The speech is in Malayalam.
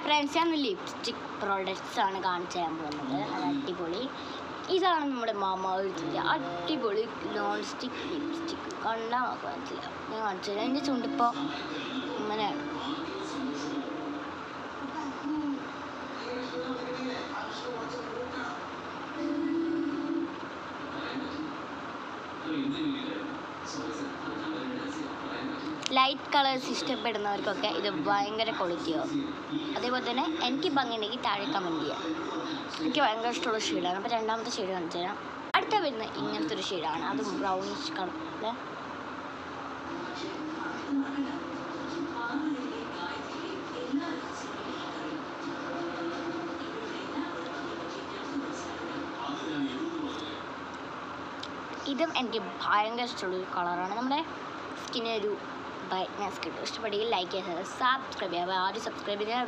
ഫ്രണ്ട്സ്, ഞാൻ ലിപ്സ്റ്റിക് പ്രോഡക്റ്റ്സ് ആണ് കാണിച്ചു തരാൻ പോകുന്നത്. അത് അടിപൊളി. ഇതാണ് നമ്മുടെ മാമാ എർത്തിൻ്റെ അടിപൊളി നോൺ സ്റ്റിക്ക് ലിപ്സ്റ്റിക്ക്. കണ്ടാൽ നമുക്ക് മനസ്സിലാവും. ഞാൻ കാണിച്ചു തരാം. എൻ്റെ ചുണ്ടിപ്പോൾ ഇങ്ങനെയാണ്. ലൈറ്റ് കളേഴ്സ് ഇഷ്ടപ്പെടുന്നവർക്കൊക്കെ ഇത് ഭയങ്കര ക്വാളിറ്റിയാവും. അതേപോലെ തന്നെ എനിക്ക് ഭംഗിയുണ്ടെങ്കിൽ താഴെ കമൻറ്റ് ചെയ്യാം. എനിക്ക് ഭയങ്കര ഇഷ്ടമുള്ള ഷെയ്ഡാണ്. അപ്പോൾ രണ്ടാമത്തെ ഷെയ്ഡ് കാണിച്ചു തരാം. അടുത്ത വരുന്ന ഇങ്ങനത്തെ ഒരു ഷെയ്ഡാണ്. അതും ബ്രൗണിഷ് കളറിൽ. ഇതും എനിക്ക് ഭയങ്കര ഇഷ്ടമുള്ളൊരു കളറാണ്. നമ്മുടെ സ്കിന്നൊരു ബ്രൈറ്റ്നെസ് കിട്ടും. ഇഷ്ടപ്പെടുകയും ലൈക്ക് ചെയ്യുക, സബ്സ്ക്രൈബ് ചെയ്യുക. ആരും സബ്സ്ക്രൈബ് ചെയ്യുക.